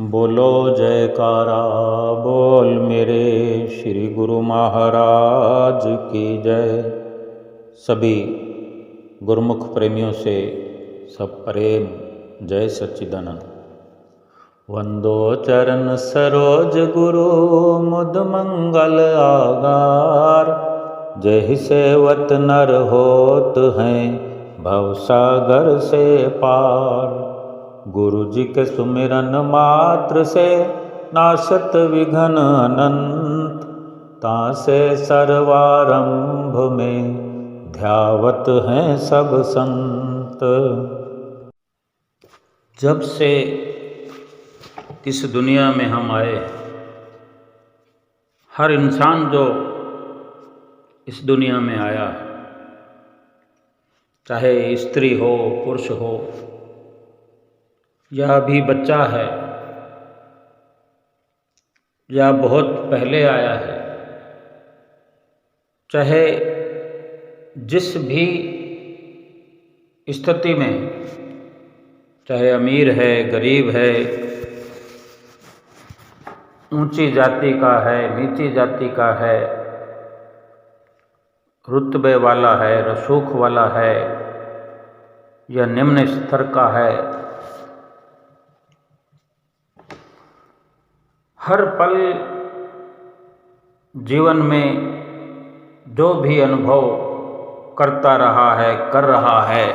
बोलो जयकारा बोल मेरे श्री गुरु महाराज की जय। सभी गुरुमुख प्रेमियों से सब प्रेम जय सच्चिदानंद। वंदो चरण सरोज गुरु मुद मंगल आगार। जय सेवत नर होत हैं भव सागर से पार। गुरु जी के सुमिरन मात्र से नाशत विघ्न अनंत। तासे सर्वारंभ में ध्यावत हैं सब संत। जब से इस दुनिया में हम आए, हर इंसान जो इस दुनिया में आया है, चाहे स्त्री हो पुरुष हो या अभी बच्चा है या बहुत पहले आया है, चाहे जिस भी स्थिति में, चाहे अमीर है गरीब है, ऊंची जाति का है नीची जाति का है, रुतबे वाला है रसूख वाला है या निम्न स्तर का है, हर पल जीवन में जो भी अनुभव करता रहा है कर रहा है,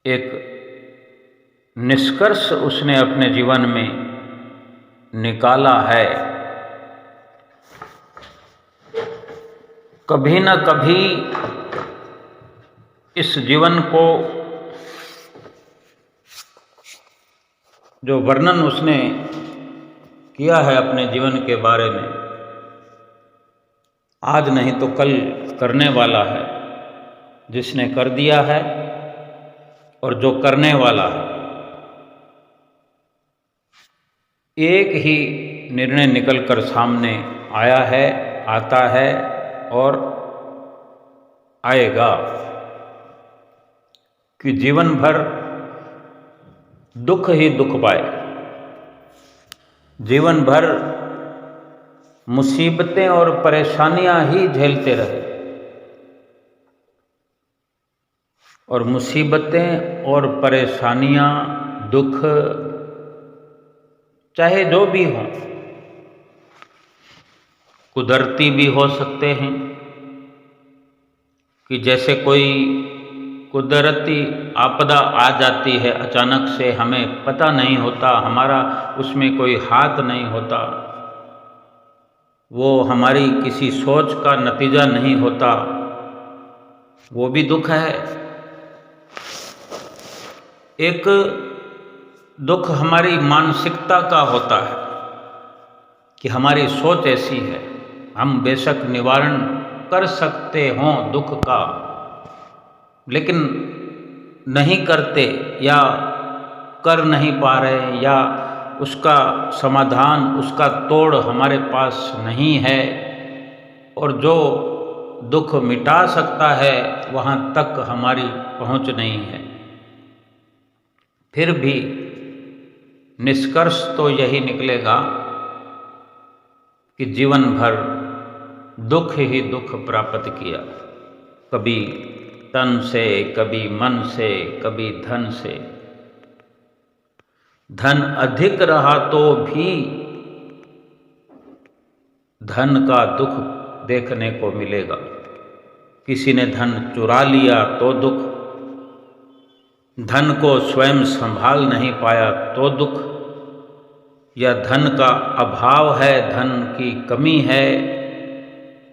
एक निष्कर्ष उसने अपने जीवन में निकाला है। कभी न कभी इस जीवन को जो वर्णन उसने किया है अपने जीवन के बारे में, आज नहीं तो कल करने वाला है। जिसने कर दिया है और जो करने वाला है, एक ही निर्णय निकल कर सामने आया है, आता है और आएगा कि जीवन भर दुख ही दुख पाए, जीवन भर मुसीबतें और परेशानियां ही झेलते रहे। और मुसीबतें और परेशानियां दुख चाहे जो भी हों, कुदरती भी हो सकते हैं कि जैसे कोई कुदरती आपदा आ जाती है अचानक से, हमें पता नहीं होता, हमारा उसमें कोई हाथ नहीं होता, वो हमारी किसी सोच का नतीजा नहीं होता, वो भी दुख है। एक दुख हमारी मानसिकता का होता है कि हमारी सोच ऐसी है। हम बेशक निवारण कर सकते हों दुख का, लेकिन नहीं करते या कर नहीं पा रहे, या उसका समाधान उसका तोड़ हमारे पास नहीं है, और जो दुख मिटा सकता है वहाँ तक हमारी पहुँच नहीं है। फिर भी निष्कर्ष तो यही निकलेगा कि जीवन भर दुख ही दुख प्राप्त किया, कभी तन से कभी मन से कभी धन से। धन अधिक रहा तो भी धन का दुख देखने को मिलेगा। किसी ने धन चुरा लिया तो दुख, धन को स्वयं संभाल नहीं पाया तो दुख, या धन का अभाव है, धन की कमी है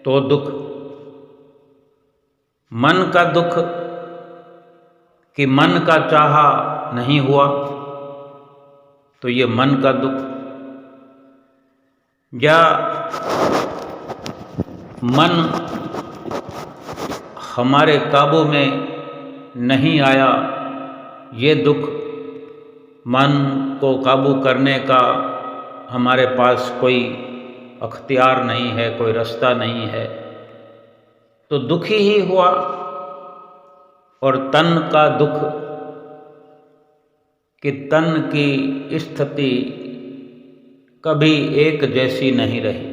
तो दुख। मन का दुख कि मन का चाहा नहीं हुआ तो ये मन का दुख, या मन हमारे काबू में नहीं आया, ये दुख। मन को काबू करने का हमारे पास कोई अख्तियार नहीं है, कोई रास्ता नहीं है, तो दुखी ही हुआ। और तन का दुख कि तन की स्थिति कभी एक जैसी नहीं रही।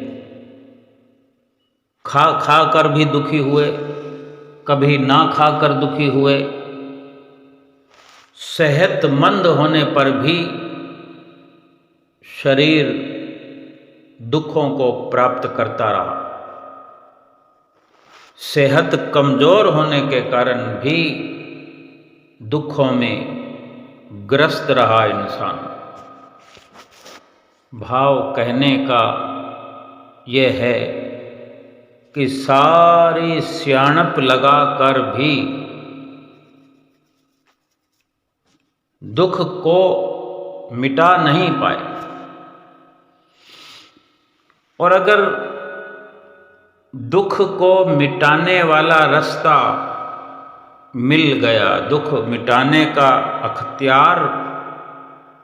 खा खा कर भी दुखी हुए, कभी ना खा कर दुखी हुए, सेहतमंद होने पर भी शरीर दुखों को प्राप्त करता रहा। सेहत कमजोर होने के कारण भी दुखों में ग्रस्त रहा इंसान। भाव कहने का यह है कि सारी स्याणप लगा कर भी दुख को मिटा नहीं पाए। और अगर दुख को मिटाने वाला रास्ता मिल गया, दुख मिटाने का अख्तियार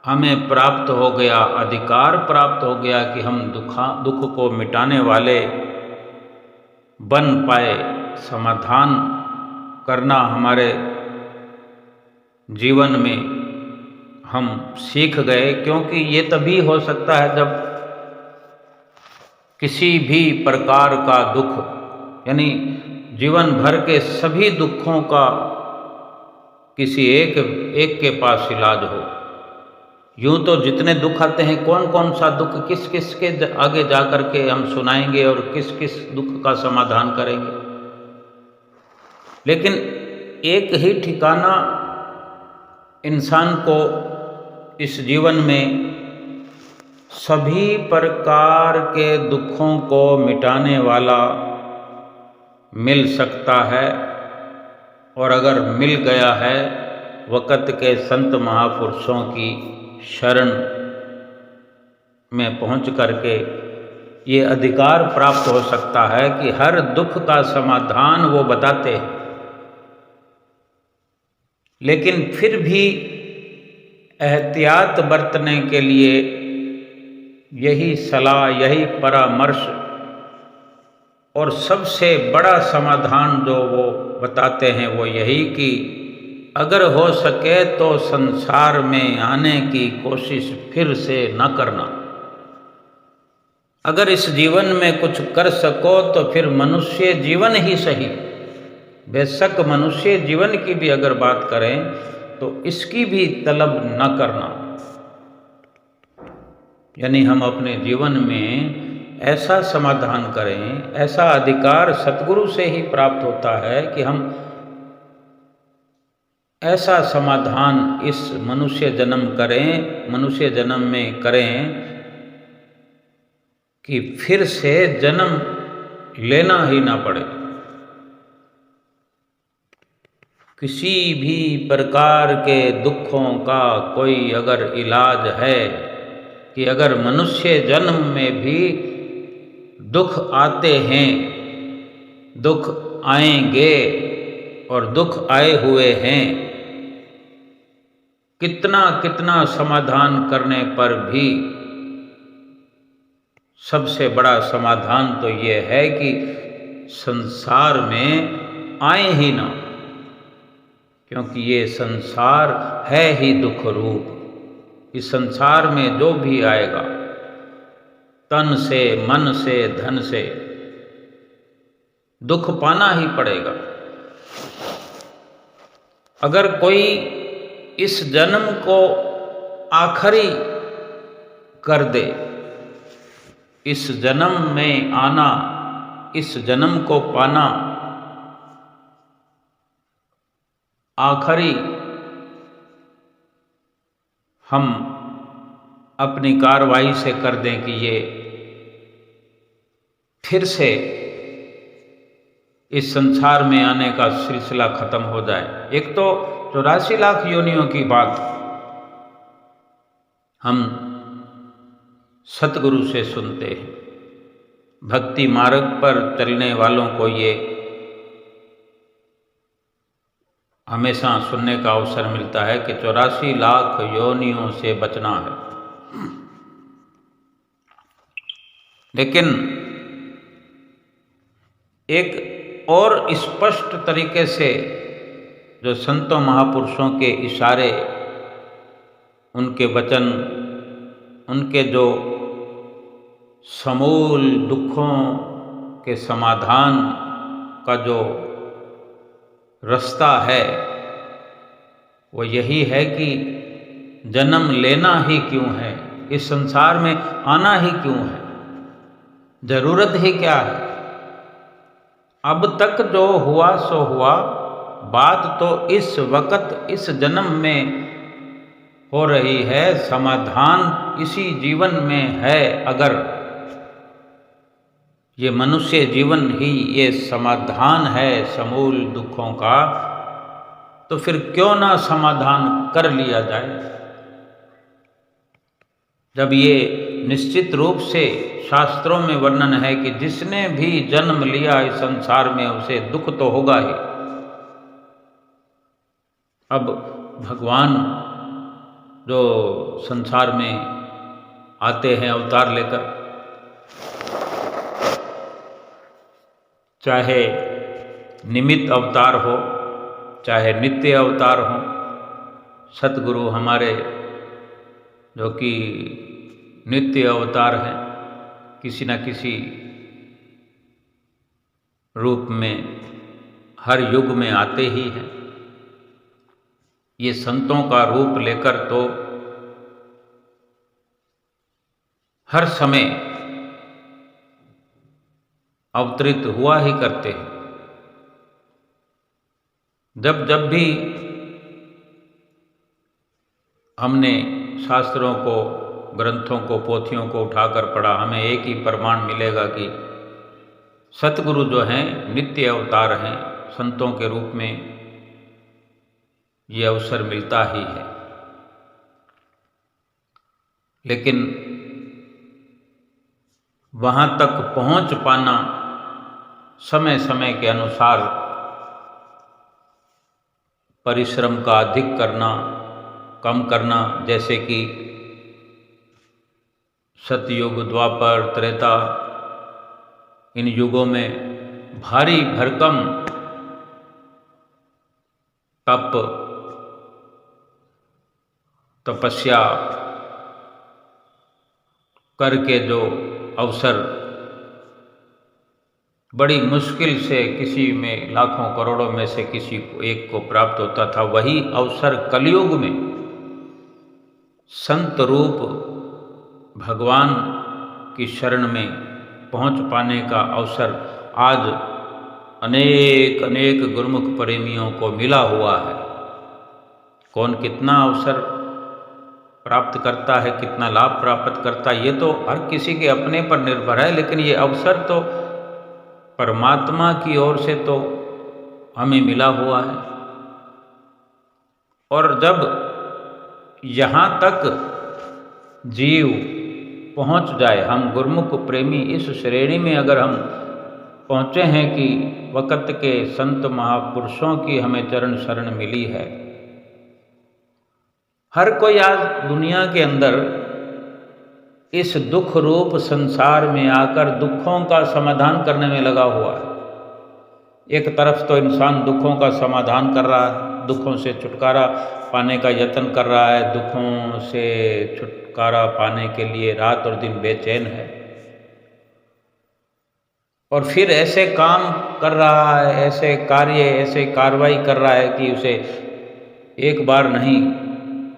हमें प्राप्त हो गया, अधिकार प्राप्त हो गया कि हम दुख को मिटाने वाले बन पाए, समाधान करना हमारे जीवन में हम सीख गए। क्योंकि ये तभी हो सकता है जब किसी भी प्रकार का दुख, यानी जीवन भर के सभी दुखों का किसी एक के पास इलाज हो। यूं तो जितने दुख आते हैं, कौन कौन सा दुख किस किस के आगे जा कर के हम सुनाएंगे और किस किस दुख का समाधान करेंगे। लेकिन एक ही ठिकाना इंसान को इस जीवन में सभी प्रकार के दुखों को मिटाने वाला मिल सकता है। और अगर मिल गया है, वक़्त के संत महापुरुषों की शरण में पहुंच करके ये अधिकार प्राप्त हो सकता है कि हर दुख का समाधान वो बताते हैं। लेकिन फिर भी एहतियात बरतने के लिए यही सलाह, यही परामर्श और सबसे बड़ा समाधान जो वो बताते हैं वो यही कि अगर हो सके तो संसार में आने की कोशिश फिर से न करना। अगर इस जीवन में कुछ कर सको तो फिर मनुष्य जीवन ही सही, बेशक मनुष्य जीवन की भी अगर बात करें तो इसकी भी तलब न करना। यानी हम अपने जीवन में ऐसा समाधान करें, ऐसा अधिकार सतगुरु से ही प्राप्त होता है कि हम ऐसा समाधान इस मनुष्य जन्म में करें कि फिर से जन्म लेना ही ना पड़े। किसी भी प्रकार के दुखों का कोई अगर इलाज है कि अगर मनुष्य जन्म में भी दुख आते हैं, दुख आएंगे और दुख आए हुए हैं, कितना कितना समाधान करने पर भी सबसे बड़ा समाधान तो ये है कि संसार में आए ही ना, क्योंकि ये संसार है ही दुख रूप। इस संसार में जो भी आएगा तन से, मन से, धन से दुख पाना ही पड़ेगा। अगर कोई इस जन्म को आखिरी कर दे, इस जन्म में आना, इस जन्म को पाना आखिरी हम अपनी कार्रवाई से कर दें कि ये फिर से इस संसार में आने का सिलसिला खत्म हो जाए। एक तो 84 लाख योनियों की बात हम सतगुरु से सुनते हैं। भक्ति मार्ग पर चलने वालों को ये हमेशा सुनने का अवसर मिलता है कि 84 लाख योनियों से बचना है। लेकिन एक और स्पष्ट तरीके से जो संतों महापुरुषों के इशारे उनके वचन, उनके जो समूल दुखों के समाधान का जो रास्ता है वो यही है कि जन्म लेना ही क्यों है, इस संसार में आना ही क्यों है, जरूरत ही क्या है। अब तक जो हुआ सो हुआ, बात तो इस वक्त इस जन्म में हो रही है, समाधान इसी जीवन में है। अगर ये मनुष्य जीवन ही ये समाधान है समूल दुखों का, तो फिर क्यों ना समाधान कर लिया जाए। जब ये निश्चित रूप से शास्त्रों में वर्णन है कि जिसने भी जन्म लिया इस संसार में उसे दुख तो होगा ही। अब भगवान जो संसार में आते हैं अवतार लेकर, चाहे निमित्त अवतार हो चाहे नित्य अवतार हो, सतगुरु हमारे जो कि नित्य अवतार हैं, किसी न किसी रूप में हर युग में आते ही हैं। ये संतों का रूप लेकर तो हर समय अवतरित हुआ ही करते हैं। जब जब भी हमने शास्त्रों को, ग्रंथों को, पोथियों को उठाकर पढ़ा, हमें एक ही प्रमाण मिलेगा कि सतगुरु जो हैं नित्य अवतार हैं, संतों के रूप में ये अवसर मिलता ही है। लेकिन वहाँ तक पहुँच पाना समय समय के अनुसार परिश्रम का अधिक करना, कम करना, जैसे कि सतयुग, द्वापर, त्रेता, इन युगों में भारी भरकम तप, तपस्या करके जो अवसर बड़ी मुश्किल से किसी में, लाखों करोड़ों में से किसी को एक को प्राप्त होता था, वही अवसर कलयुग में संत रूप भगवान की शरण में पहुंच पाने का अवसर आज अनेक अनेक गुरुमुख प्रेमियों को मिला हुआ है। कौन कितना अवसर प्राप्त करता है, कितना लाभ प्राप्त करता है, ये तो हर किसी के अपने पर निर्भर है। लेकिन ये अवसर तो परमात्मा की ओर से तो हमें मिला हुआ है। और जब यहाँ तक जीव पहुँच जाए, हम गुरुमुख प्रेमी इस श्रेणी में अगर हम पहुँचे हैं कि वक़्त के संत महापुरुषों की हमें चरण शरण मिली है। हर कोई आज दुनिया के अंदर इस दुख रूप संसार में आकर दुखों का समाधान करने में लगा हुआ है। एक तरफ तो इंसान दुखों का समाधान कर रहा है, दुखों से छुटकारा पाने का यत्न कर रहा है, दुखों से छुटकारा पाने के लिए रात और दिन बेचैन है, और फिर ऐसे काम कर रहा है, ऐसे कार्य, ऐसे कार्रवाई कर रहा है कि उसे एक बार नहीं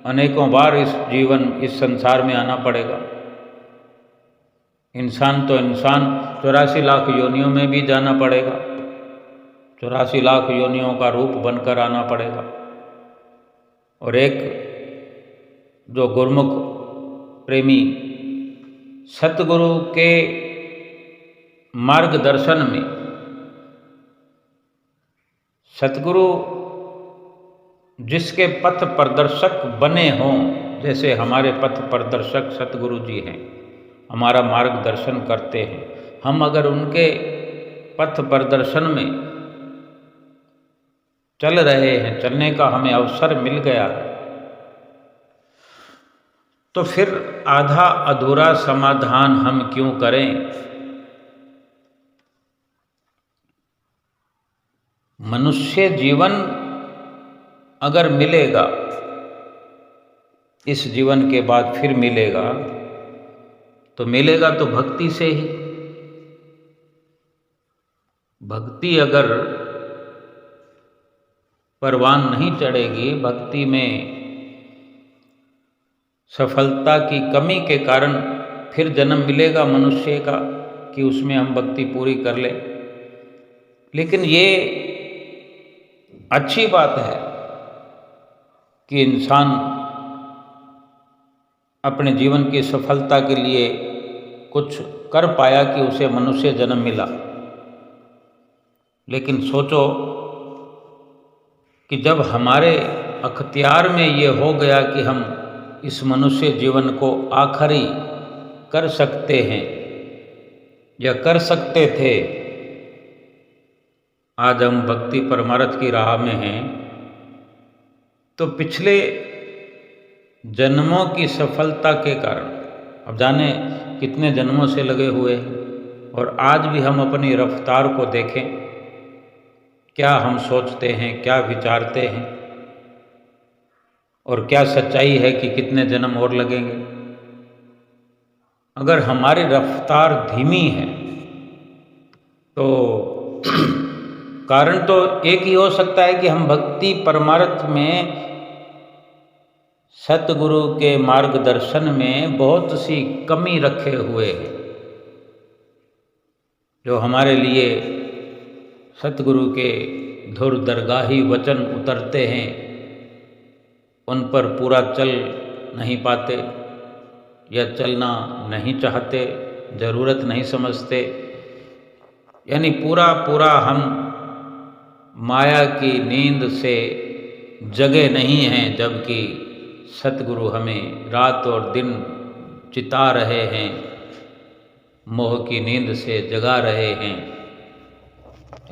अनेकों बार इस जीवन, इस संसार में आना पड़ेगा। इंसान तो इंसान 84 लाख योनियों में भी जाना पड़ेगा, 84 लाख योनियों का रूप बनकर आना पड़ेगा। और एक जो गुरुमुख प्रेमी सतगुरु के मार्गदर्शन में, सतगुरु जिसके पथ प्रदर्शक बने हों, जैसे हमारे पथ प्रदर्शक सतगुरु जी हैं, हमारा मार्गदर्शन करते हैं, हम अगर उनके पथ प्रदर्शन में चल रहे हैं, चलने का हमें अवसर मिल गया, तो फिर आधा अधूरा समाधान हम क्यों करें। मनुष्य जीवन अगर मिलेगा इस जीवन के बाद फिर मिलेगा, तो मिलेगा तो भक्ति से ही। भक्ति अगर परवान नहीं चढ़ेगी, भक्ति में सफलता की कमी के कारण फिर जन्म मिलेगा मनुष्य का कि उसमें हम भक्ति पूरी कर लें। लेकिन ये अच्छी बात है कि इंसान अपने जीवन की सफलता के लिए कुछ कर पाया कि उसे मनुष्य जन्म मिला। लेकिन सोचो कि जब हमारे अख्तियार में ये हो गया कि हम इस मनुष्य जीवन को आखिरी कर सकते हैं या कर सकते थे, आज हम भक्ति परमार्थ की राह में हैं, तो पिछले जन्मों की सफलता के कारण, अब जाने कितने जन्मों से लगे हुए हैं, और आज भी हम अपनी रफ्तार को देखें, क्या हम सोचते हैं, क्या विचारते हैं, और क्या सच्चाई है कि कितने जन्म और लगेंगे। अगर हमारी रफ्तार धीमी है तो कारण तो एक ही हो सकता है कि हम भक्ति परमार्थ में सतगुरु के मार्गदर्शन में बहुत सी कमी रखे हुए हैं। जो हमारे लिए सतगुरु के धुर दरगाही वचन उतरते हैं, उन पर पूरा चल नहीं पाते या चलना नहीं चाहते, ज़रूरत नहीं समझते, यानी पूरा हम माया की नींद से जगे नहीं हैं, जबकि सतगुरु हमें रात और दिन चिता रहे हैं, मोह की नींद से जगा रहे हैं,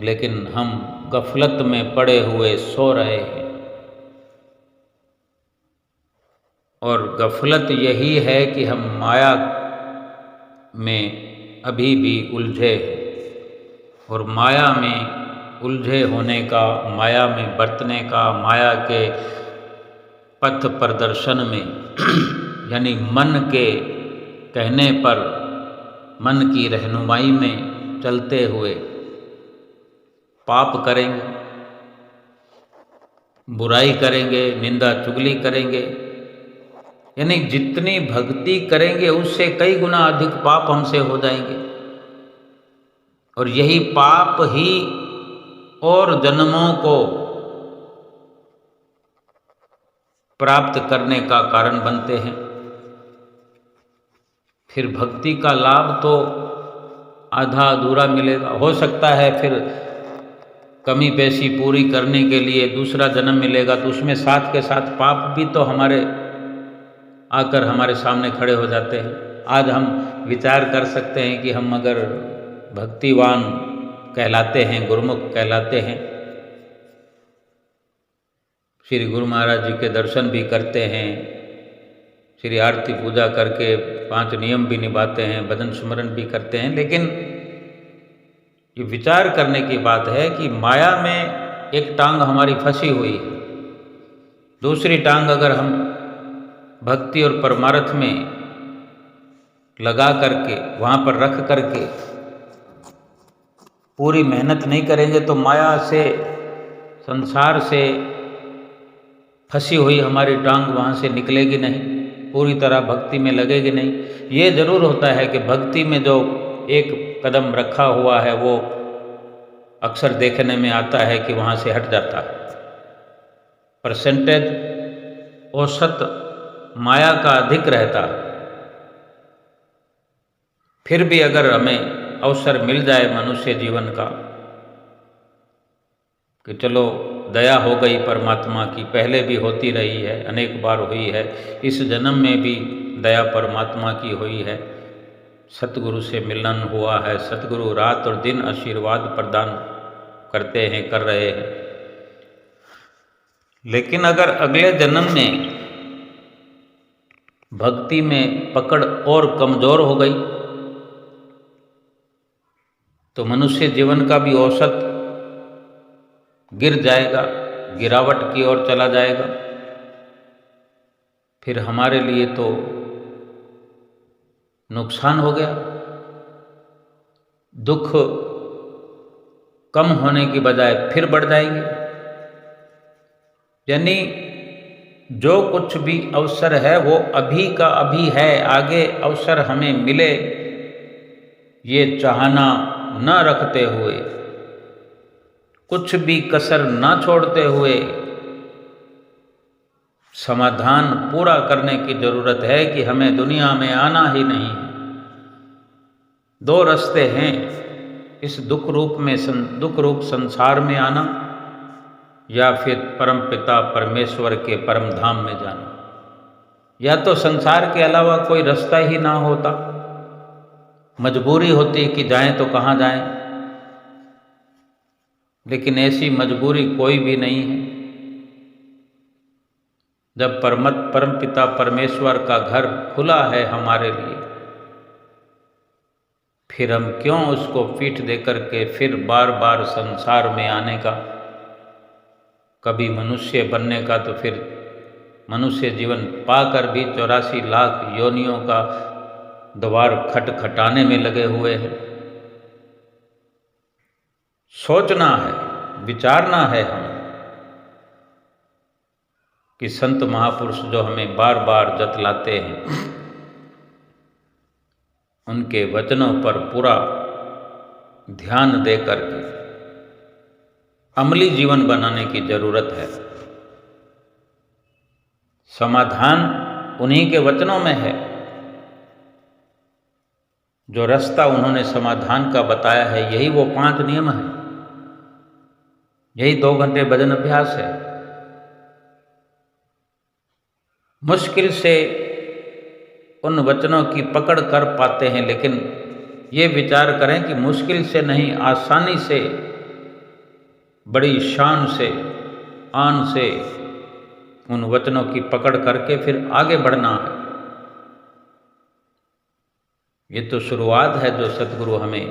लेकिन हम गफलत में पड़े हुए सो रहे हैं। और गफलत यही है कि हम माया में अभी भी उलझे हैं, और माया में उलझे होने का, माया में बरतने का, माया के पथ प्रदर्शन में यानी मन के कहने पर, मन की रहनुमाई में चलते हुए पाप करेंगे, बुराई करेंगे, निंदा चुगली करेंगे, यानी जितनी भक्ति करेंगे उससे कई गुना अधिक पाप हमसे हो जाएंगे। और यही पाप ही और जन्मों को प्राप्त करने का कारण बनते हैं। फिर भक्ति का लाभ तो आधा अधूरा मिलेगा। हो सकता है फिर कमी पेशी पूरी करने के लिए दूसरा जन्म मिलेगा, तो उसमें साथ के साथ पाप भी तो हमारे आकर हमारे सामने खड़े हो जाते हैं। आज हम विचार कर सकते हैं कि हम अगर भक्तिवान कहलाते हैं, गुरुमुख कहलाते हैं, श्री गुरु महाराज जी के दर्शन भी करते हैं, श्री आरती पूजा करके 5 नियम भी निभाते हैं, भजन सुमरन भी करते हैं, लेकिन ये विचार करने की बात है कि माया में एक टांग हमारी फंसी हुई है, दूसरी टांग अगर हम भक्ति और परमार्थ में लगा करके, वहाँ पर रख करके पूरी मेहनत नहीं करेंगे तो माया से, संसार से फंसी हुई हमारी टांग वहाँ से निकलेगी नहीं, पूरी तरह भक्ति में लगेगी नहीं। ये जरूर होता है कि भक्ति में जो एक कदम रखा हुआ है वो अक्सर देखने में आता है कि वहाँ से हट जाता है। परसेंटेज औसत माया का अधिक रहता है। फिर भी अगर हमें अवसर मिल जाए मनुष्य जीवन का कि चलो दया हो गई परमात्मा की, पहले भी होती रही है, अनेक बार हुई है, इस जन्म में भी दया परमात्मा की हुई है, सतगुरु से मिलन हुआ है, सतगुरु रात और दिन आशीर्वाद प्रदान करते हैं, कर रहे हैं। लेकिन अगर अगले जन्म में भक्ति में पकड़ और कमजोर हो गई तो मनुष्य जीवन का भी औसत गिर जाएगा, गिरावट की ओर चला जाएगा। फिर हमारे लिए तो नुकसान हो गया। दुख कम होने की बजाय फिर बढ़ जाएंगे। यानी जो कुछ भी अवसर है वो अभी का अभी है, आगे अवसर हमें मिले ये चाहना न रखते हुए, कुछ भी कसर न छोड़ते हुए समाधान पूरा करने की जरूरत है कि हमें दुनिया में आना ही नहीं है। दो रास्ते हैं इस दुख रूप संसार में आना, या फिर परम पिता परमेश्वर के परम धाम में जाना। या तो संसार के अलावा कोई रास्ता ही ना होता, मजबूरी होती कि जाएं तो कहाँ जाएं, लेकिन ऐसी मजबूरी कोई भी नहीं है। जब परम पिता परमेश्वर का घर खुला है हमारे लिए, फिर हम क्यों उसको पीठ देकर के फिर बार बार संसार में आने का, कभी मनुष्य बनने का, तो फिर मनुष्य जीवन पाकर भी 84 लाख योनियों का द्वार खटखटाने में लगे हुए हैं। सोचना है, विचारना है हमें कि संत महापुरुष जो हमें बार बार जतलाते हैं, उनके वचनों पर पूरा ध्यान दे करके अमली जीवन बनाने की जरूरत है। समाधान उन्हीं के वचनों में है। जो रास्ता उन्होंने समाधान का बताया है, यही वो 5 नियम है, यही 2 घंटे भजन अभ्यास है। मुश्किल से उन वचनों की पकड़ कर पाते हैं, लेकिन ये विचार करें कि मुश्किल से नहीं, आसानी से, बड़ी शान से, आन से उन वचनों की पकड़ करके फिर आगे बढ़ना है। ये तो शुरुआत है जो सतगुरु हमें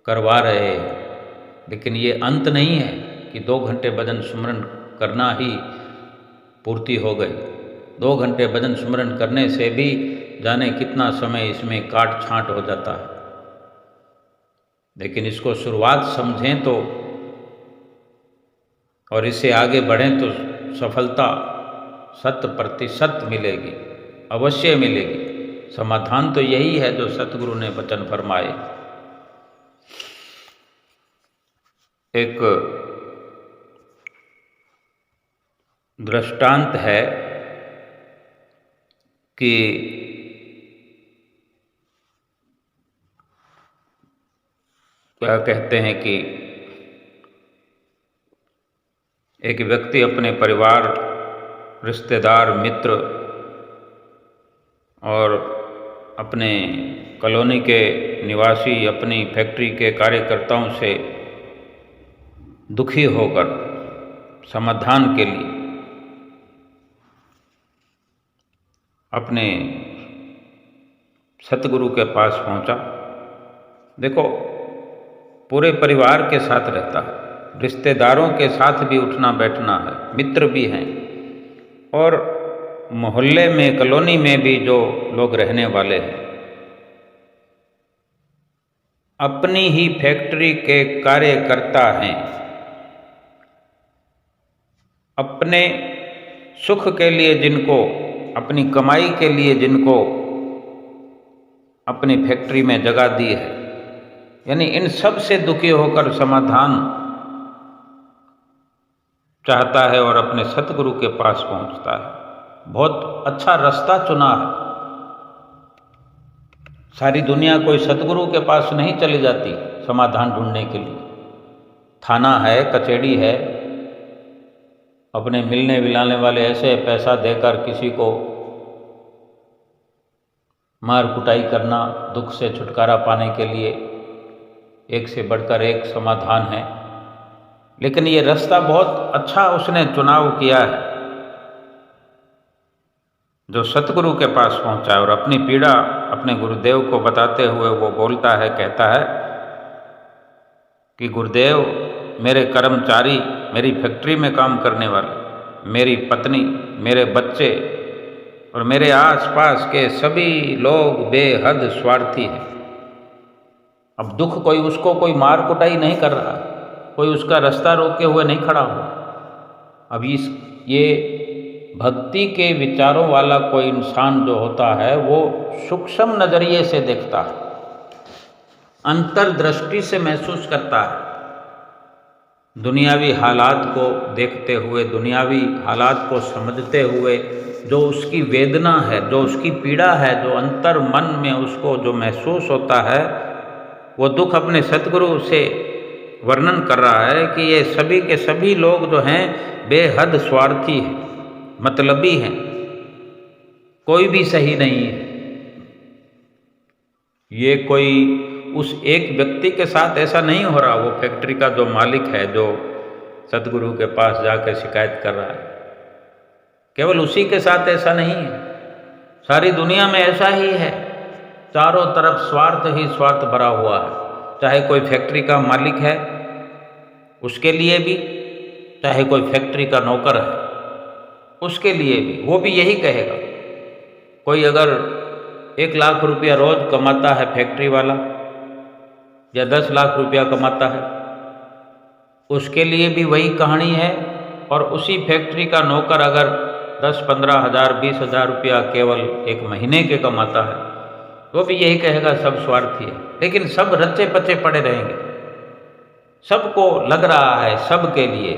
करवा रहे हैं, लेकिन ये अंत नहीं है कि 2 घंटे भजन सुमरन करना ही पूर्ति हो गई। 2 घंटे भजन सुमरन करने से भी जाने कितना समय इसमें काट छांट हो जाता है, लेकिन इसको शुरुआत समझें तो और इससे आगे बढ़ें तो सफलता 100% मिलेगी, अवश्य मिलेगी। समाधान तो यही है जो सतगुरु ने वचन फरमाए। एक दृष्टांत है कि क्या कहते हैं कि एक व्यक्ति अपने परिवार, रिश्तेदार, मित्र और अपने कॉलोनी के निवासी, अपनी फैक्ट्री के कार्यकर्ताओं से दुखी होकर समाधान के लिए अपने सतगुरु के पास पहुंचा। देखो, पूरे परिवार के साथ रहता है, रिश्तेदारों के साथ भी उठना बैठना है, मित्र भी हैं, और मोहल्ले में, कॉलोनी में भी जो लोग रहने वाले हैं, अपनी ही फैक्ट्री के कार्यकर्ता हैं। अपने सुख के लिए जिनको, अपनी कमाई के लिए जिनको अपनी फैक्ट्री में जगह दी है, यानी इन सब से दुखी होकर समाधान चाहता है और अपने सतगुरु के पास पहुंचता है। बहुत अच्छा रास्ता चुना है। सारी दुनिया कोई सतगुरु के पास नहीं चली जाती समाधान ढूंढने के लिए। थाना है, कचहरी है, अपने मिलने विलाने वाले ऐसे पैसा देकर किसी को मार कुटाई करना, दुख से छुटकारा पाने के लिए एक से बढ़कर एक समाधान है। लेकिन ये रास्ता बहुत अच्छा उसने चुनाव किया है, जो सतगुरु के पास पहुंचा है और अपनी पीड़ा अपने गुरुदेव को बताते हुए वो बोलता है, कहता है कि गुरुदेव, मेरे कर्मचारी, मेरी फैक्ट्री में काम करने वाले, मेरी पत्नी, मेरे बच्चे और मेरे आसपास के सभी लोग बेहद स्वार्थी हैं। अब दुख कोई मार कुटाई नहीं कर रहा, कोई उसका रास्ता रोके हुए नहीं खड़ा हुआ। अब ये भक्ति के विचारों वाला कोई इंसान जो होता है वो सूक्ष्म नजरिए से देखता है, अंतर्दृष्टि से महसूस करता है, दुनियावी हालात को देखते हुए, दुनियावी हालात को समझते हुए, जो उसकी वेदना है, जो उसकी पीड़ा है, जो अंतर मन में उसको जो महसूस होता है, वो दुख अपने सतगुरु से वर्णन कर रहा है कि ये सभी के सभी लोग जो हैं बेहद स्वार्थी हैं, मतलबी हैं, कोई भी सही नहीं है। ये कोई उस एक व्यक्ति के साथ ऐसा नहीं हो रहा, वो फैक्ट्री का जो मालिक है, जो सतगुरु के पास जाकर शिकायत कर रहा है, केवल उसी के साथ ऐसा नहीं है, सारी दुनिया में ऐसा ही है। चारों तरफ स्वार्थ ही स्वार्थ भरा हुआ है। चाहे कोई फैक्ट्री का मालिक है उसके लिए भी, चाहे कोई फैक्ट्री का नौकर है उसके लिए भी, वो भी यही कहेगा। कोई अगर 1 लाख रुपया रोज कमाता है फैक्ट्री वाला, या 10 लाख रुपया कमाता है, उसके लिए भी वही कहानी है। और उसी फैक्ट्री का नौकर अगर 10-15 हज़ार 20 हज़ार रुपया केवल एक महीने के कमाता है, वो भी यही कहेगा सब स्वार्थी है। लेकिन सब रचे पचे पड़े रहेंगे, सबको लग रहा है सबके लिए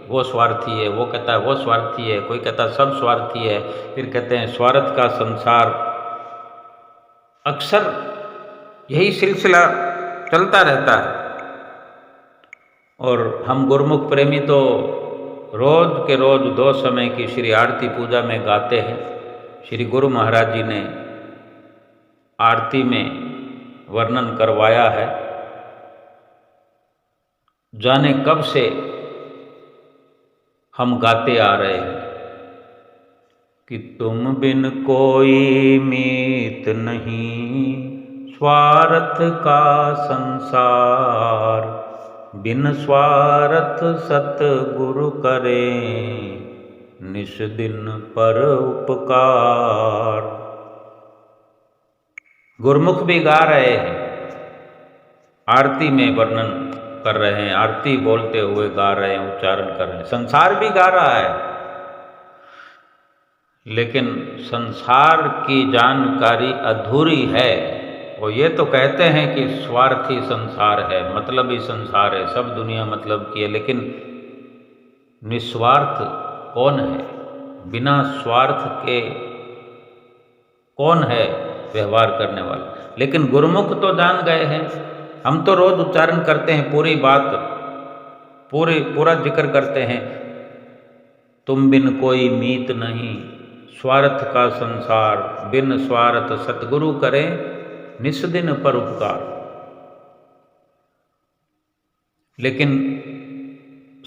वो स्वार्थी है, वो कहता है वो स्वार्थी है, कोई कहता है सब स्वार्थी है। फिर कहते हैं स्वार्थ का संसार। अक्सर यही सिलसिला चलता रहता है। और हम गुरुमुख प्रेमी तो रोज के रोज 2 समय की श्री आरती पूजा में गाते हैं। श्री गुरु महाराज जी ने आरती में वर्णन करवाया है, जाने कब से हम गाते आ रहे हैं कि तुम बिन कोई मीत नहीं, स्वार्थ का संसार, बिन स्वार्थ सतगुरु करे, निस दिन पर उपकार। गुरमुख भी गा रहे हैं, आरती में वर्णन कर रहे हैं, आरती बोलते हुए गा रहे हैं, उच्चारण कर रहे हैं। संसार भी गा रहा है, लेकिन संसार की जानकारी अधूरी है। वो ये तो कहते हैं कि स्वार्थी संसार है, मतलबी संसार है, सब दुनिया मतलब की है, लेकिन निस्वार्थ कौन है? बिना स्वार्थ के कौन है व्यवहार करने वाला? लेकिन गुरुमुख तो जान गए हैं। हम तो रोज उच्चारण करते हैं, पूरी बात पूरा जिक्र करते हैं, तुम बिन कोई मीत नहीं, स्वार्थ का संसार, बिन स्वार्थ सतगुरु करें, निस दिन पर उपकार। लेकिन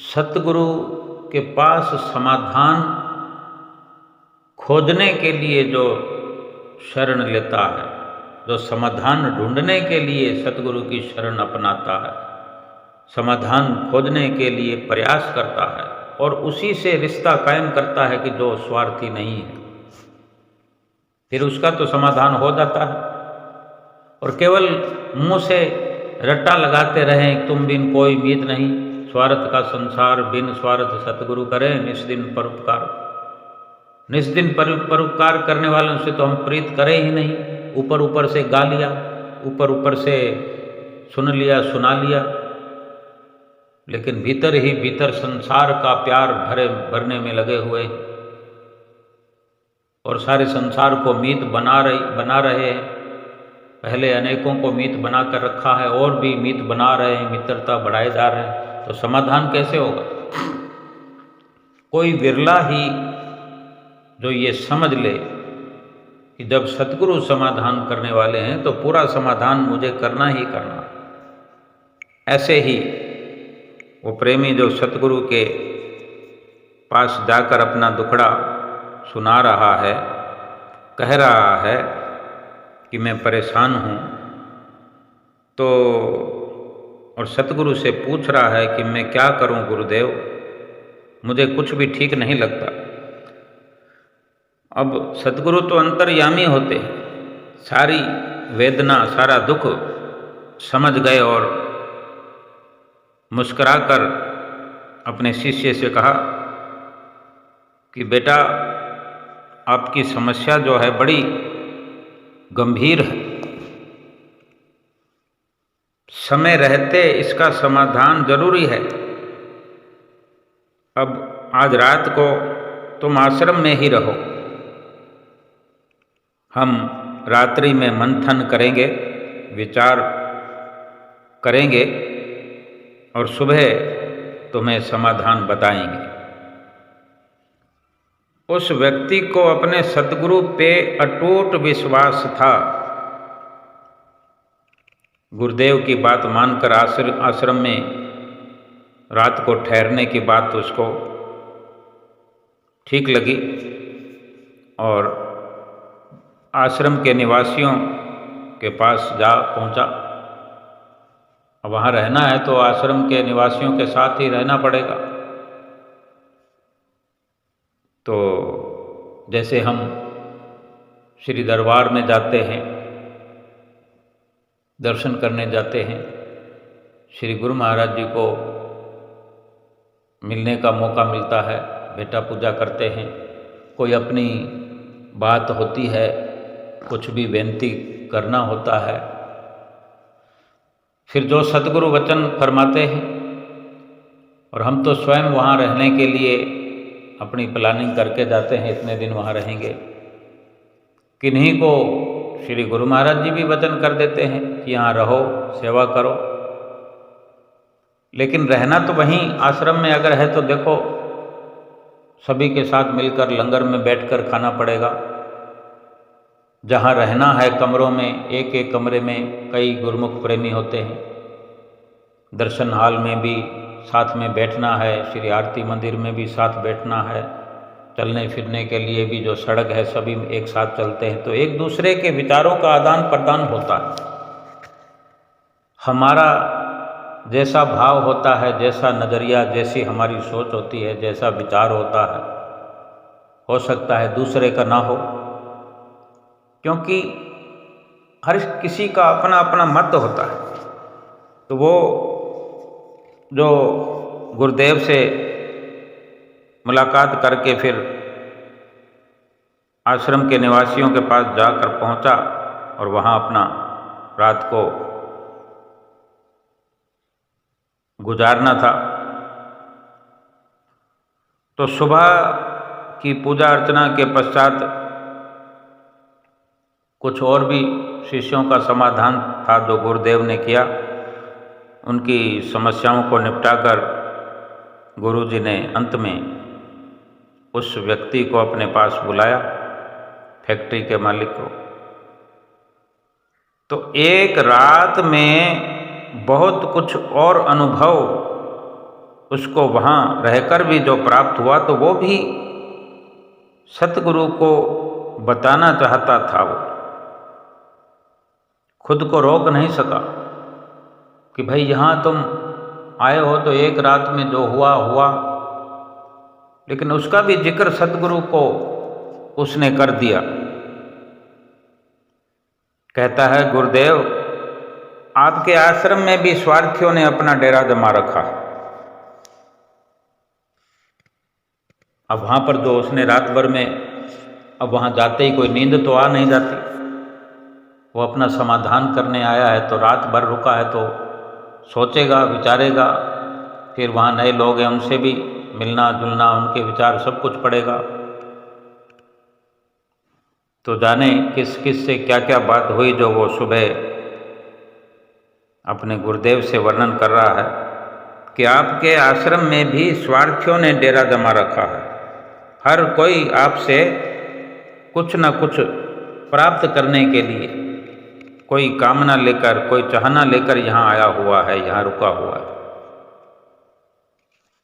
सतगुरु के पास समाधान खोजने के लिए जो शरण लेता है, जो समाधान ढूंढने के लिए सतगुरु की शरण अपनाता है, समाधान खोजने के लिए प्रयास करता है और उसी से रिश्ता कायम करता है कि जो स्वार्थी नहीं है, फिर उसका तो समाधान हो जाता है। और केवल मुंह से रट्टा लगाते रहें, तुम बिन कोई मीत नहीं, स्वार्थ का संसार, बिन स्वार्थ सतगुरु करें, निस दिन पर उपकार। निस दिन पर उपकार करने वालों से तो हम प्रीत करें ही नहीं। ऊपर ऊपर से गा लिया, ऊपर ऊपर से सुन लिया, सुना लिया, लेकिन भीतर ही भीतर संसार का प्यार भरने में लगे हुए और सारे संसार को मीत बना रहे हैं। पहले अनेकों को मीत बना कर रखा है और भी मीत बना रहे हैं, मित्रता बढ़ाए जा रहे हैं, तो समाधान कैसे होगा? कोई विरला ही जो ये समझ ले कि जब सतगुरु समाधान करने वाले हैं तो पूरा समाधान मुझे करना ही करना। ऐसे ही वो प्रेमी जो सतगुरु के पास जाकर अपना दुखड़ा सुना रहा है, कह रहा है कि मैं परेशान हूँ, तो और सतगुरु से पूछ रहा है कि मैं क्या करूँ गुरुदेव, मुझे कुछ भी ठीक नहीं लगता। अब सदगुरु तो अंतर्यामी होते हैं, सारी वेदना सारा दुख समझ गए और मुस्कुराकर अपने शिष्य से कहा कि बेटा, आपकी समस्या जो है बड़ी गंभीर है, समय रहते इसका समाधान जरूरी है। अब आज रात को तुम आश्रम में ही रहो, हम रात्रि में मंथन करेंगे, विचार करेंगे और सुबह तुम्हें समाधान बताएंगे। उस व्यक्ति को अपने सद्गुरु पे अटूट विश्वास था। गुरुदेव की बात मानकर आश्रम में रात को ठहरने की बात उसको ठीक लगी और आश्रम के निवासियों के पास जा पहुंचा। अब वहाँ रहना है तो आश्रम के निवासियों के साथ ही रहना पड़ेगा। तो जैसे हम श्री दरबार में जाते हैं, दर्शन करने जाते हैं, श्री गुरु महाराज जी को मिलने का मौका मिलता है, भेंटा पूजा करते हैं, कोई अपनी बात होती है, कुछ भी बेनती करना होता है, फिर जो सतगुरु वचन फरमाते हैं, और हम तो स्वयं वहाँ रहने के लिए अपनी प्लानिंग करके जाते हैं, इतने दिन वहाँ रहेंगे। किन्हीं को श्री गुरु महाराज जी भी वचन कर देते हैं कि यहाँ रहो, सेवा करो, लेकिन रहना तो वहीं आश्रम में अगर है तो देखो सभी के साथ मिलकर लंगर में बैठकर खाना पड़ेगा। जहाँ रहना है कमरों में, एक एक कमरे में कई गुरुमुख प्रेमी होते हैं, दर्शन हाल में भी साथ में बैठना है, श्री आरती मंदिर में भी साथ बैठना है, चलने फिरने के लिए भी जो सड़क है सभी एक साथ चलते हैं, तो एक दूसरे के विचारों का आदान प्रदान होता है। हमारा जैसा भाव होता है, जैसा नज़रिया, जैसी हमारी सोच होती है, जैसा विचार होता है, हो सकता है दूसरे का ना हो, क्योंकि हर किसी का अपना अपना मत होता है। तो वो जो गुरुदेव से मुलाकात करके फिर आश्रम के निवासियों के पास जाकर पहुंचा और वहाँ अपना रात को गुजारना था। तो सुबह की पूजा अर्चना के पश्चात कुछ और भी शिष्यों का समाधान था जो गुरुदेव ने किया। उनकी समस्याओं को निपटाकर गुरुजी ने अंत में उस व्यक्ति को अपने पास बुलाया, फैक्ट्री के मालिक को। तो एक रात में बहुत कुछ और अनुभव उसको वहाँ रहकर भी जो प्राप्त हुआ, तो वो भी सतगुरु को बताना चाहता था। वो खुद को रोक नहीं सका कि भाई यहाँ तुम आए हो तो एक रात में जो हुआ हुआ, लेकिन उसका भी जिक्र सतगुरु को उसने कर दिया। कहता है, गुरुदेव आपके आश्रम में भी स्वार्थियों ने अपना डेरा जमा रखा है। अब वहाँ पर जो उसने रात भर में, अब वहाँ जाते ही कोई नींद तो आ नहीं जाती, वो अपना समाधान करने आया है तो रात भर रुका है तो सोचेगा, विचारेगा, फिर वहाँ नए लोग हैं उनसे भी मिलना जुलना, उनके विचार सब कुछ पड़ेगा। तो जाने किस किस से क्या क्या बात हुई जो वो सुबह अपने गुरुदेव से वर्णन कर रहा है कि आपके आश्रम में भी स्वार्थियों ने डेरा जमा रखा है। हर कोई आपसे कुछ न कुछ प्राप्त करने के लिए, कोई कामना लेकर, कोई चाहना लेकर यहाँ आया हुआ है, यहाँ रुका हुआ है।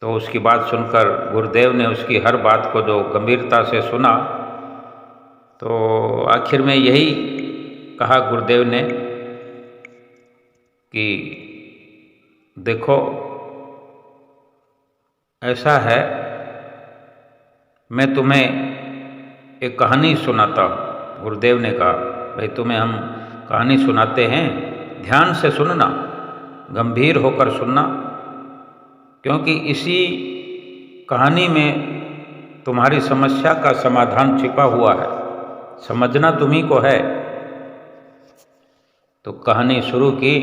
तो उसकी बात सुनकर गुरुदेव ने उसकी हर बात को जो गंभीरता से सुना, तो आखिर में यही कहा गुरुदेव ने कि देखो ऐसा है, मैं तुम्हें एक कहानी सुनाता हूँ। गुरुदेव ने कहा, भाई तुम्हें हम कहानी सुनाते हैं, ध्यान से सुनना, गंभीर होकर सुनना, क्योंकि इसी कहानी में तुम्हारी समस्या का समाधान छिपा हुआ है, समझना तुम्ही को है। तो कहानी शुरू की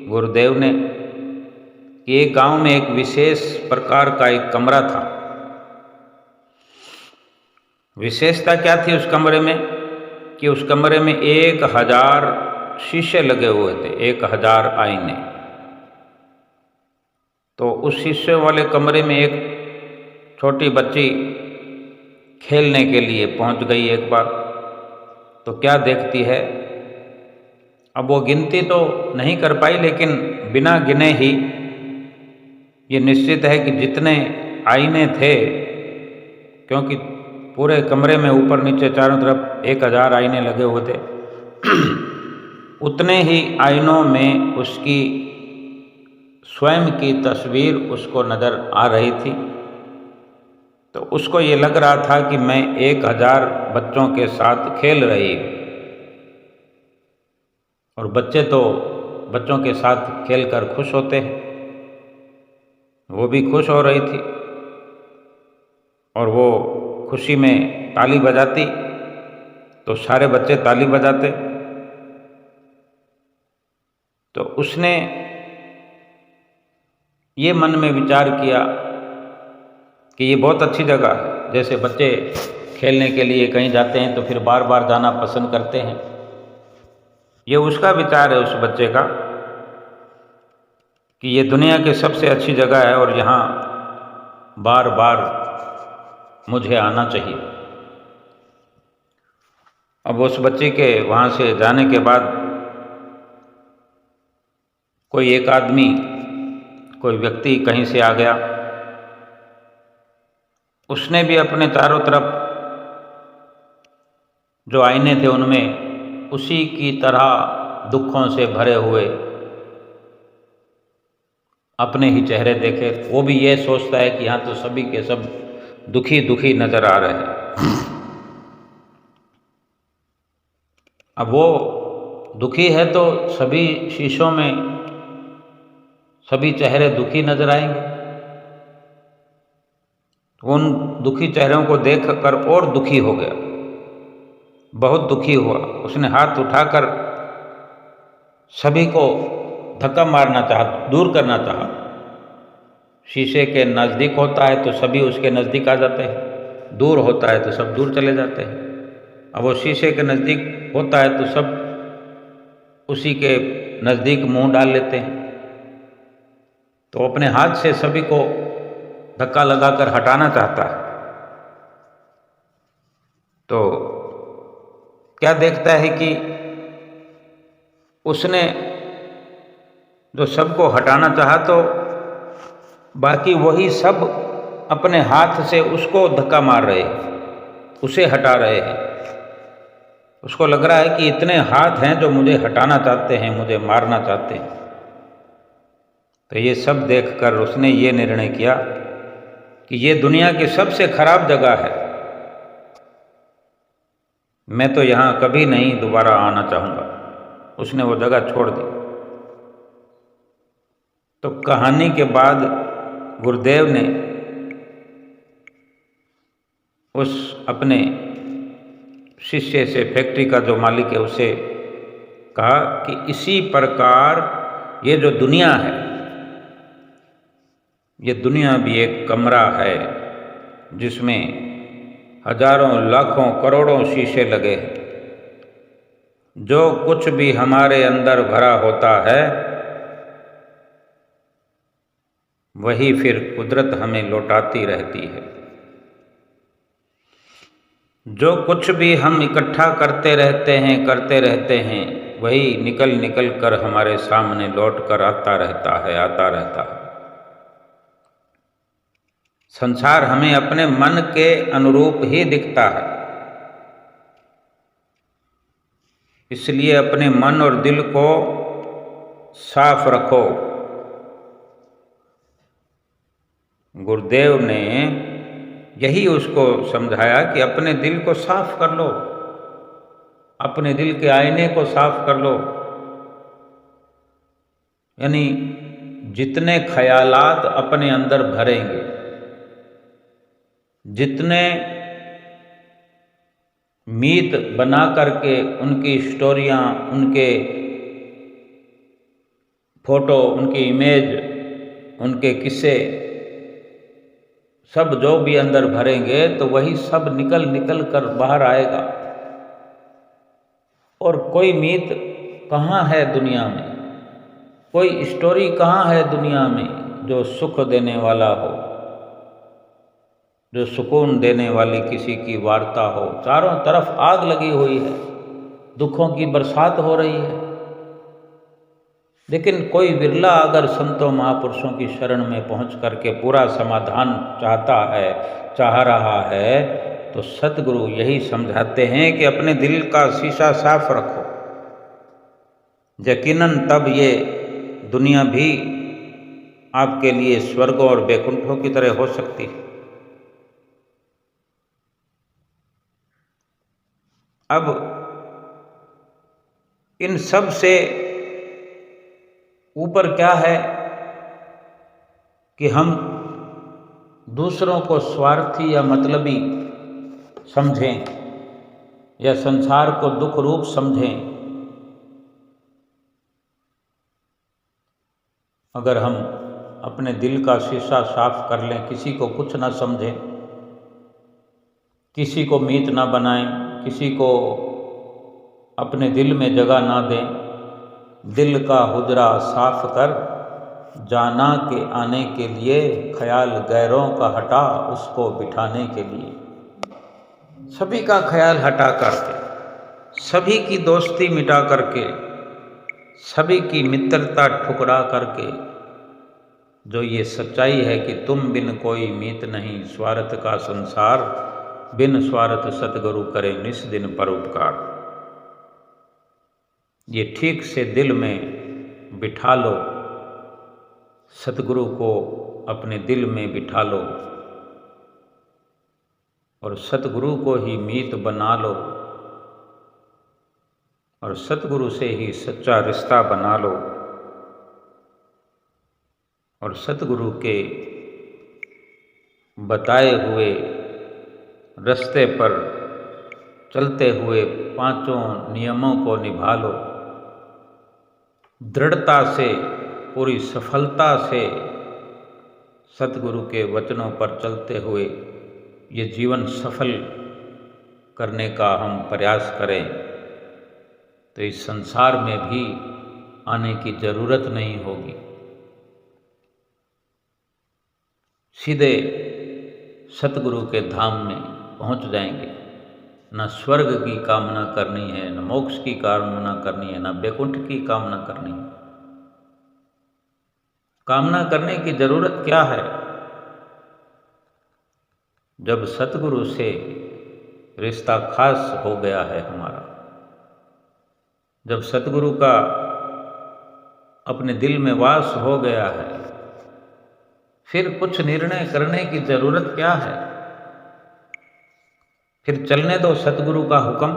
गुरुदेव ने कि एक गांव में एक विशेष प्रकार का एक कमरा था। विशेषता क्या थी उस कमरे में कि उस कमरे में 1000 शीशे लगे हुए थे, 1000 आईने। तो उस शीशे वाले कमरे में एक छोटी बच्ची खेलने के लिए पहुंच गई एक बार। तो क्या देखती है, अब वो गिनती तो नहीं कर पाई, लेकिन बिना गिने ही ये निश्चित है कि जितने आईने थे, क्योंकि पूरे कमरे में ऊपर नीचे चारों तरफ 1000 आईने लगे हुए थे, उतने ही आईनों में उसकी स्वयं की तस्वीर उसको नज़र आ रही थी। तो उसको ये लग रहा था कि मैं 1000 बच्चों के साथ खेल रही हूँ, और बच्चे तो बच्चों के साथ खेलकर खुश होते हैं, वो भी खुश हो रही थी और वो खुशी में ताली बजाती तो सारे बच्चे ताली बजाते। तो उसने ये मन में विचार किया कि ये बहुत अच्छी जगह है। जैसे बच्चे खेलने के लिए कहीं जाते हैं तो फिर बार बार जाना पसंद करते हैं, ये उसका विचार है उस बच्चे का कि ये दुनिया की सबसे अच्छी जगह है और यहाँ बार बार मुझे आना चाहिए। अब उस बच्चे के वहाँ से जाने के बाद कोई एक आदमी, कोई व्यक्ति कहीं से आ गया, उसने भी अपने चारों तरफ जो आईने थे उनमें उसी की तरह दुखों से भरे हुए अपने ही चेहरे देखे। वो भी ये सोचता है कि यहाँ तो सभी के सब दुखी दुखी नजर आ रहे हैं। अब वो दुखी है तो सभी शीशों में सभी चेहरे दुखी नजर आएंगे। उन दुखी चेहरों को देखकर और दुखी हो गया, बहुत दुखी हुआ। उसने हाथ उठाकर सभी को धक्का मारना चाहा, दूर करना चाहा। शीशे के नज़दीक होता है तो सभी उसके नज़दीक आ जाते हैं, दूर होता है तो सब दूर चले जाते हैं। अब वो शीशे के नज़दीक होता है तो सब उसी के नज़दीक मुंह डाल लेते हैं। तो अपने हाथ से सभी को धक्का लगाकर हटाना चाहता है। तो क्या देखता है कि उसने जो सबको हटाना चाहा तो बाकी वही सब अपने हाथ से उसको धक्का मार रहे हैं, उसे हटा रहे हैं। उसको लग रहा है कि इतने हाथ हैं जो मुझे हटाना चाहते हैं, मुझे मारना चाहते हैं। तो ये सब देखकर उसने ये निर्णय किया कि ये दुनिया की सबसे खराब जगह है, मैं तो यहाँ कभी नहीं दोबारा आना चाहूँगा। उसने वो जगह छोड़ दी। तो कहानी के बाद गुरुदेव ने उस अपने शिष्य से, फैक्ट्री का जो मालिक है, उसे कहा कि इसी प्रकार ये जो दुनिया है, ये दुनिया भी एक कमरा है जिसमें हजारों लाखों करोड़ों शीशे लगे हैं। जो कुछ भी हमारे अंदर भरा होता है वही फिर कुदरत हमें लौटाती रहती है। जो कुछ भी हम इकट्ठा करते रहते हैं वही निकल निकल कर हमारे सामने लौट कर आता रहता है। संसार हमें अपने मन के अनुरूप ही दिखता है, इसलिए अपने मन और दिल को साफ रखो। गुरुदेव ने यही उसको समझाया कि अपने दिल को साफ कर लो, अपने दिल के आईने को साफ कर लो। यानी जितने ख्यालात अपने अंदर भरेंगे, जितने मीत बना करके उनकी स्टोरियाँ, उनके फोटो, उनकी इमेज, उनके किस्से, सब जो भी अंदर भरेंगे तो वही सब निकल निकल कर बाहर आएगा। और कोई मीत कहाँ है दुनिया में, कोई स्टोरी कहाँ है दुनिया में जो सुख देने वाला हो, जो सुकून देने वाली किसी की वार्ता हो। चारों तरफ आग लगी हुई है, दुखों की बरसात हो रही है, लेकिन कोई विरला अगर संतों महापुरुषों की शरण में पहुंच करके पूरा समाधान चाहता है, चाह रहा है, तो सतगुरु यही समझाते हैं कि अपने दिल का शीशा साफ रखो। यकीनन तब ये दुनिया भी आपके लिए स्वर्ग और वैकुंठों की तरह हो सकती है। अब इन सब से ऊपर क्या है कि हम दूसरों को स्वार्थी या मतलबी समझें या संसार को दुख रूप समझें। अगर हम अपने दिल का शीशा साफ कर लें, किसी को कुछ ना समझें, किसी को मीत ना बनाएं, किसी को अपने दिल में जगह ना दें, दिल का हुजरा साफ कर जाना के आने के लिए, ख्याल गैरों का हटा उसको बिठाने के लिए। सभी का ख्याल हटा करके, सभी की दोस्ती मिटा करके, सभी की मित्रता ठुकरा करके, जो ये सच्चाई है कि तुम बिन कोई मीत नहीं, स्वार्थ का संसार बिन स्वार्थ सतगुरु करे निस दिन परोपकार। ये ठीक से दिल में बिठा लो, सतगुरु को अपने दिल में बिठा लो और सतगुरु को ही मीत बना लो और सतगुरु से ही सच्चा रिश्ता बना लो और सतगुरु के बताए हुए रास्ते पर चलते हुए पांचों नियमों को निभा लो। दृढ़ता से, पूरी सफलता से सतगुरु के वचनों पर चलते हुए ये जीवन सफल करने का हम प्रयास करें, तो इस संसार में भी आने की जरूरत नहीं होगी। सीधे सतगुरु के धाम में पहुंच जाएंगे। न स्वर्ग की कामना करनी है, न मोक्ष की कामना करनी है, न वैकुंठ की कामना करनी है। कामना करने की जरूरत क्या है? जब सतगुरु से रिश्ता खास हो गया है हमारा, जब सतगुरु का अपने दिल में वास हो गया है, फिर कुछ निर्णय करने की जरूरत क्या है? फिर चलने दो सतगुरु का हुक्म,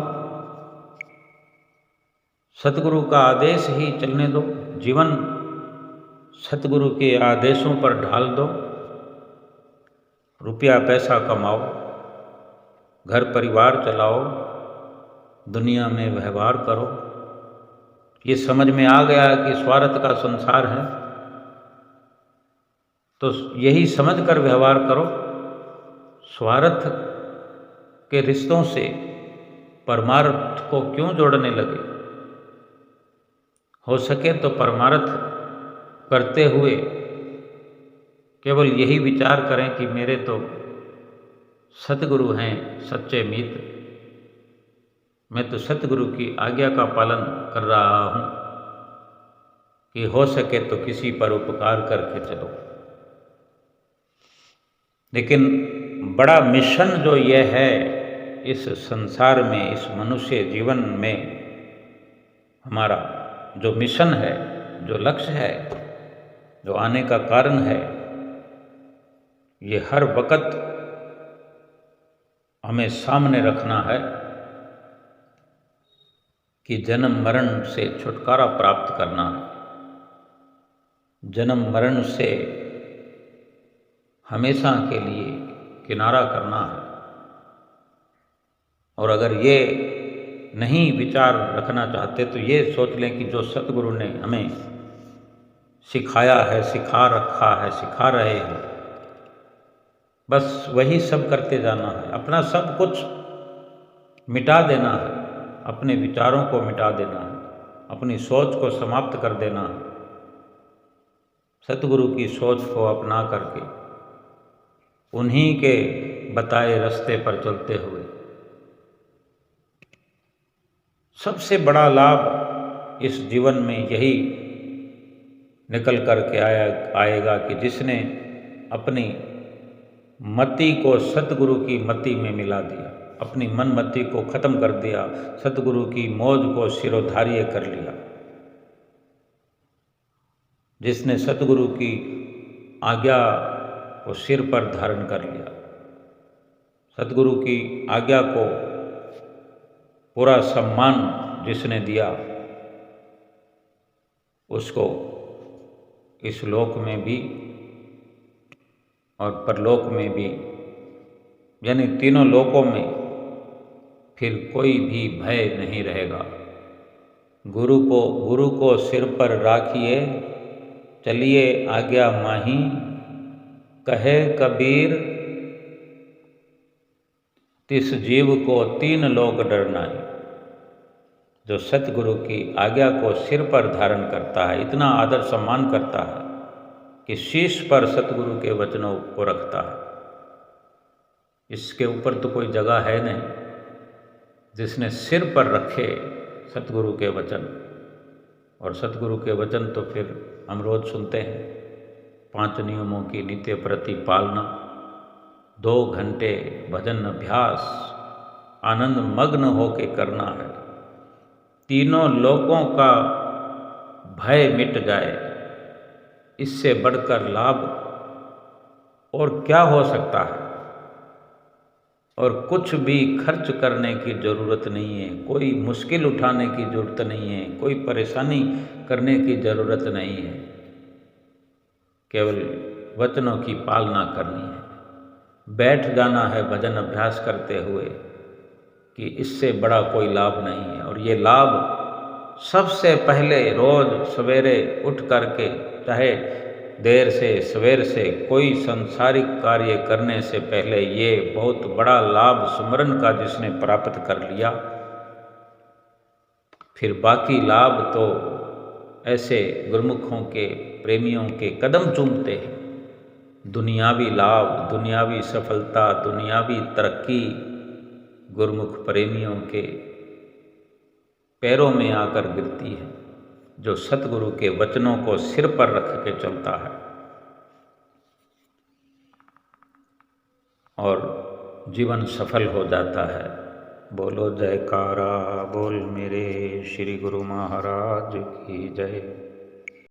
सतगुरु का आदेश ही चलने दो। जीवन सतगुरु के आदेशों पर ढाल दो। रुपया पैसा कमाओ, घर परिवार चलाओ, दुनिया में व्यवहार करो। ये समझ में आ गया कि स्वार्थ का संसार है, तो यही समझ कर व्यवहार करो। स्वार्थ के रिश्तों से परमार्थ को क्यों जोड़ने लगे? हो सके तो परमार्थ करते हुए केवल यही विचार करें कि मेरे तो सतगुरु हैं सच्चे मित्र, मैं तो सतगुरु की आज्ञा का पालन कर रहा हूँ, कि हो सके तो किसी पर उपकार करके चलो। लेकिन बड़ा मिशन जो ये है इस संसार में, इस मनुष्य जीवन में, हमारा जो मिशन है, जो लक्ष्य है, जो आने का कारण है, ये हर वक्त हमें सामने रखना है कि जन्म मरण से छुटकारा प्राप्त करना है। जन्म मरण से हमेशा के लिए किनारा करना है। और अगर ये नहीं विचार रखना चाहते तो ये सोच लें कि जो सतगुरु ने हमें सिखाया है, सिखा रखा है, सिखा रहे हैं, बस वही सब करते जाना है। अपना सब कुछ मिटा देना है, अपने विचारों को मिटा देना है, अपनी सोच को समाप्त कर देना है। सतगुरु की सोच को अपना करके उन्हीं के बताए रास्ते पर चलते हुए सबसे बड़ा लाभ इस जीवन में यही निकल करके आएगा कि जिसने अपनी मति को सतगुरु की मति में मिला दिया, अपनी मन मति को खत्म कर दिया, सतगुरु की मौज को शिरोधार्य कर लिया। जिसने सतगुरु की आज्ञा को सिर पर धारण कर लिया, सतगुरु की आज्ञा को पूरा सम्मान जिसने दिया, उसको इस लोक में भी और परलोक में भी, यानी तीनों लोकों में फिर कोई भी भय नहीं रहेगा। गुरु को सिर पर राखिए, चलिए आज्ञा माही, कहे कबीर तिस जीव को तीन लोक डर नाहीं। जो सतगुरु की आज्ञा को सिर पर धारण करता है, इतना आदर सम्मान करता है कि शीश पर सतगुरु के वचनों को रखता है, इसके ऊपर तो कोई जगह है नहीं। जिसने सिर पर रखे सतगुरु के वचन, और सतगुरु के वचन तो फिर हम रोज सुनते हैं, 5 नियमों की नित्य प्रति पालना, 2 घंटे भजन अभ्यास आनंद मग्न होके करना है, तीनों लोकों का भय मिट जाए। इससे बढ़कर लाभ और क्या हो सकता है। और कुछ भी खर्च करने की ज़रूरत नहीं है, कोई मुश्किल उठाने की ज़रूरत नहीं है, कोई परेशानी करने की ज़रूरत नहीं है, केवल वचनों की पालना करनी है। बैठ जाना है भजन अभ्यास करते हुए कि इससे बड़ा कोई लाभ नहीं है। और ये लाभ सबसे पहले रोज़ सवेरे उठ करके, चाहे देर से सवेर से, कोई संसारिक कार्य करने से पहले ये बहुत बड़ा लाभ सुमरन का जिसने प्राप्त कर लिया, फिर बाकी लाभ तो ऐसे गुरुमुखों के प्रेमियों के कदम चूमते हैं। दुनियावी लाभ, दुनियावी सफलता, दुनियावी तरक्की गुरुमुख प्रेमियों के पैरों में आकर गिरती है, जो सतगुरु के वचनों को सिर पर रख के चलता है। और जीवन सफल हो जाता है। बोलो जयकारा बोल मेरे श्री गुरु महाराज की जय।